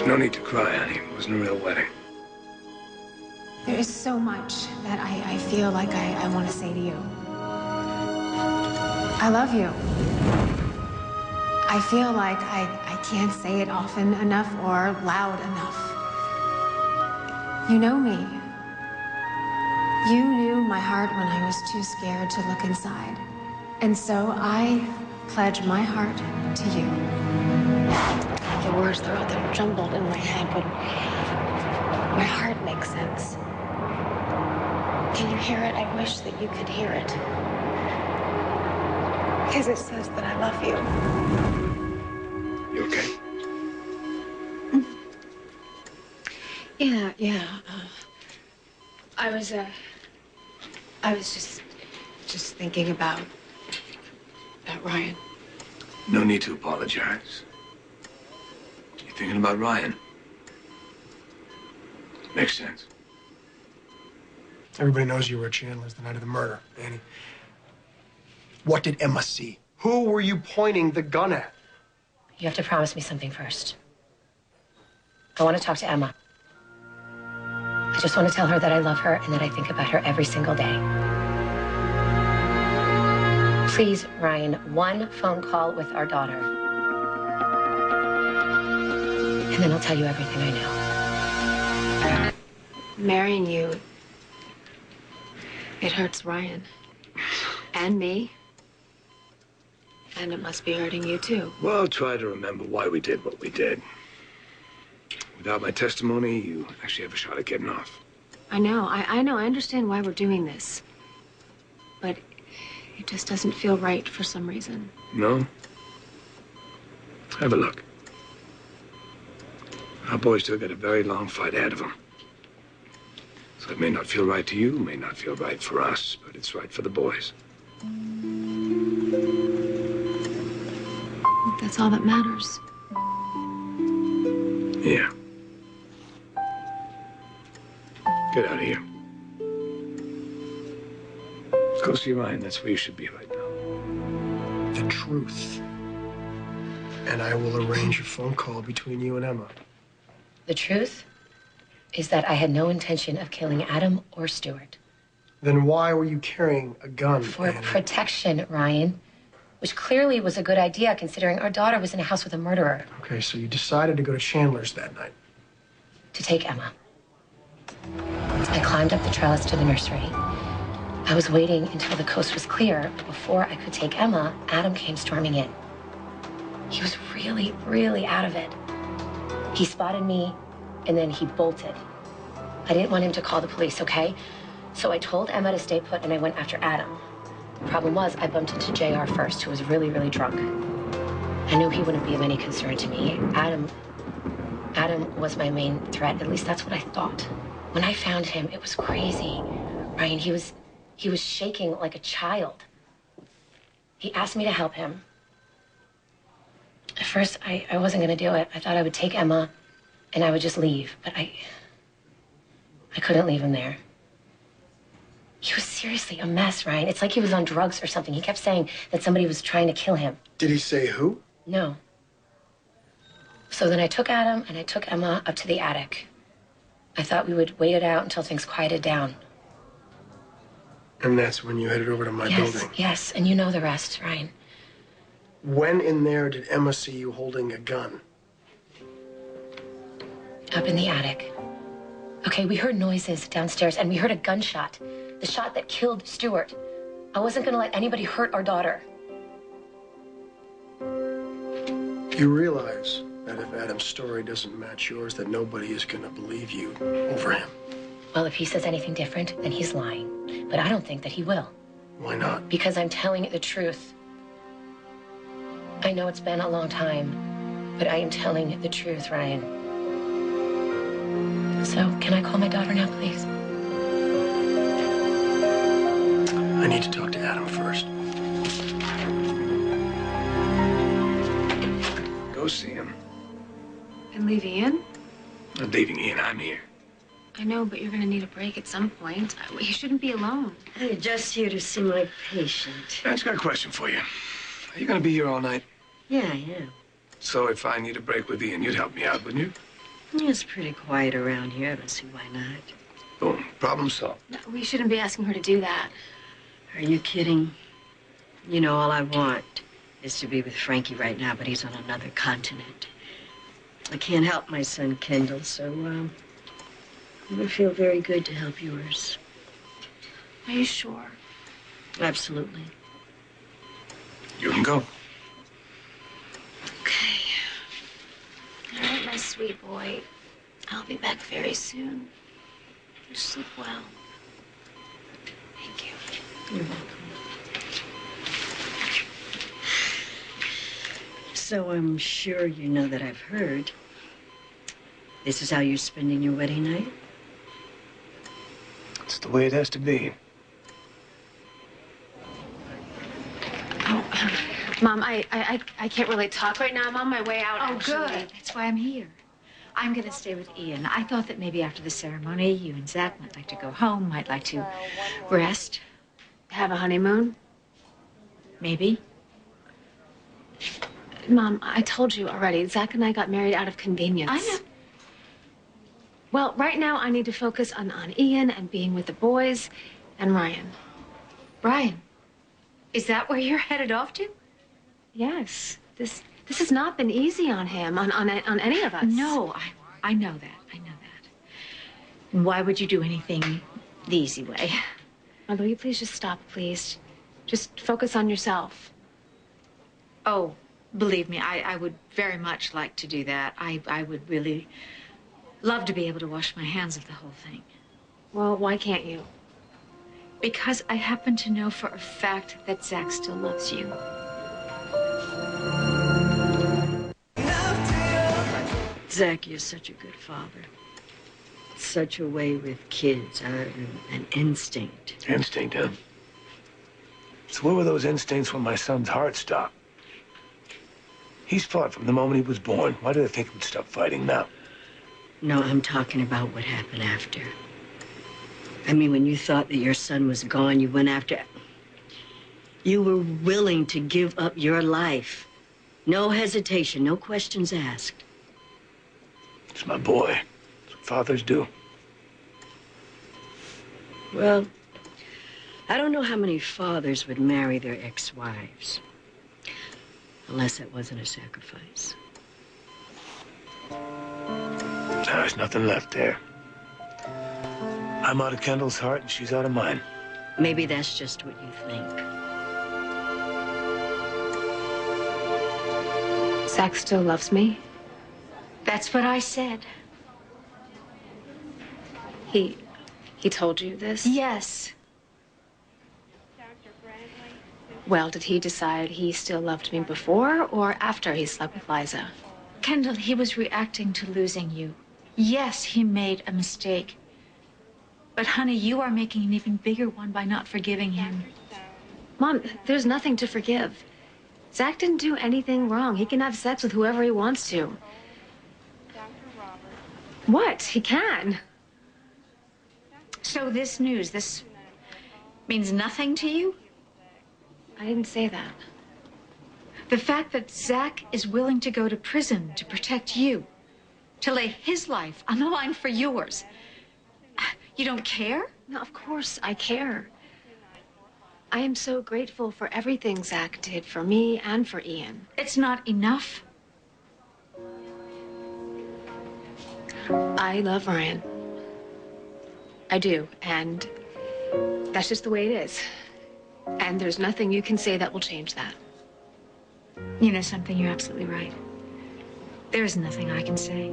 No need to cry, honey. It wasn't a real wedding. There is so much that I feel like I want to say to you. I love you. I feel like I can't say it often enough or loud enough. You know me. You knew my heart when I was too scared to look inside. And so I pledge my heart to you. The words, they're jumbled in my head, but my heart makes sense. Can you hear it? I wish that you could hear it. Because it says that I love you. You okay? Yeah. I was just thinking about Ryan. No need to apologize. You're thinking about Ryan. Makes sense. Everybody knows you were at Chandler's the night of the murder, Danny. What did Emma see? Who were you pointing the gun at? You have to promise me something first. I want to talk to Emma. I just want to tell her that I love her and that I think about her every single day. Please, Ryan, one phone call with our daughter. And then I'll tell you everything I know. Marrying you, it hurts Ryan. And me. And it must be hurting you, too. Well, try to remember why we did what we did. Without my testimony, you actually have a shot at getting off. I know. I know. I understand why we're doing this. But it just doesn't feel right for some reason. No? Have a look. Our boys still got a very long fight ahead of them. So it may not feel right to you, may not feel right for us, but it's right for the boys. That's all that matters. Yeah. Get out of here. Let's go see Ryan. That's where you should be right now. The truth. And I will arrange a phone call between you and Emma. The truth is that I had no intention of killing Adam or Stuart. Then why were you carrying a gun? For Annie? protection, Ryan. Which clearly was a good idea considering our daughter was in a house with a murderer. Okay, so you decided to go to Chandler's that night. To take Emma. I climbed up the trellis to the nursery. I was waiting until the coast was clear, but before I could take Emma, Adam came storming in. He was really, really out of it. He spotted me, and then he bolted. I didn't want him to call the police, okay? So I told Emma to stay put, and I went after Adam. The problem was, I bumped into JR first, who was really, really drunk. I knew he wouldn't be of any concern to me. Adam was my main threat. At least that's what I thought. When I found him, it was crazy. Ryan, he was shaking like a child. He asked me to help him. At first, I wasn't gonna do it. I thought I would take Emma and I would just leave, but I couldn't leave him there. He was seriously a mess, Ryan. It's like he was on drugs or something. He kept saying that somebody was trying to kill him. Did he say who? No. So then I took Adam and I took Emma up to the attic. I thought we would wait it out until things quieted down. And that's when you headed over to my building. Yes, and you know the rest, Ryan. When in there did Emma see you holding a gun? Up in the attic. Okay, we heard noises downstairs and we heard a gunshot. The shot that killed Stuart. I wasn't gonna let anybody hurt our daughter. You realize that if Adam's story doesn't match yours, that nobody is gonna believe you over him. Well, if he says anything different, then he's lying. But I don't think that he will. Why not? Because I'm telling the truth. I know it's been a long time, but I am telling the truth, Ryan. So, can I call my daughter now, please? I need to talk to Adam first. Go see him. And leave Ian? I'm leaving Ian. I'm here. I know, but you're gonna need a break at some point. You shouldn't be alone. I'm just here to see my patient. I just got a question for you. Are you going to be here all night? Yeah, I am. So if I need a break with Ian, you'd help me out, wouldn't you? Yeah, it's pretty quiet around here. I don't see why not. Boom. Problem solved. No, we shouldn't be asking her to do that. Are you kidding? You know, all I want is to be with Frankie right now, but he's on another continent. I can't help my son, Kendall, so, it would feel very good to help yours. Are you sure? Absolutely. You can go. Okay. All right, my sweet boy. I'll be back very soon. You sleep well. Thank you. You're welcome. So I'm sure you know that I've heard. This is how you're spending your wedding night? It's the way it has to be. Oh, Mom, I can't really talk right now. I'm on my way out, Oh, actually. good. That's why I'm here. I'm going to stay with Ian. I thought that maybe after the ceremony, you and Zach might like to go home, might like to rest. Have a honeymoon? Maybe. Mom, I told you already. Zach and I got married out of convenience. I know. Well, right now I need to focus on Ian and being with the boys and Ryan. Brian, is that where you're headed off to? Yes. This has not been easy on him, on any of us. No, I know that. I know that. And why would you do anything the easy way? Mother, will you please just stop, please? Just focus on yourself. Oh, believe me, I would very much like to do that. I would really love to be able to wash my hands of the whole thing. Well, why can't you? Because I happen to know for a fact that Zach still loves you. Zach, you're such a good father. Such a way with kids, an instinct. Instinct, huh? So where were those instincts when my son's heart stopped? He's fought from the moment he was born. Why do they think he would stop fighting now? No, I'm talking about what happened after. I mean, when you thought that your son was gone, you went after... You were willing to give up your life. No hesitation, no questions asked. It's my boy. That's what fathers do. Well, I don't know how many fathers would marry their ex-wives. Unless it wasn't a sacrifice. There's nothing left there. I'm out of Kendall's heart and she's out of mine. Maybe that's just what you think. Zach still loves me? That's what I said. He told you this? Yes. Well, did he decide he still loved me before or after he slept with Liza? Kendall, he was reacting to losing you. Yes, he made a mistake. But, honey, you are making an even bigger one by not forgiving him. Mom, there's nothing to forgive. Zach didn't do anything wrong. He can have sex with whoever he wants to. What? He can. So this news, this means nothing to you? I didn't say that. The fact that Zach is willing to go to prison to protect you, to lay his life on the line for yours. You don't care? No, of course I care. I am so grateful for everything Zach did for me and for Ian. It's not enough. I love Ryan. I do, and that's just the way it is. And there's nothing you can say that will change that. You know something, you're absolutely right. There is nothing I can say.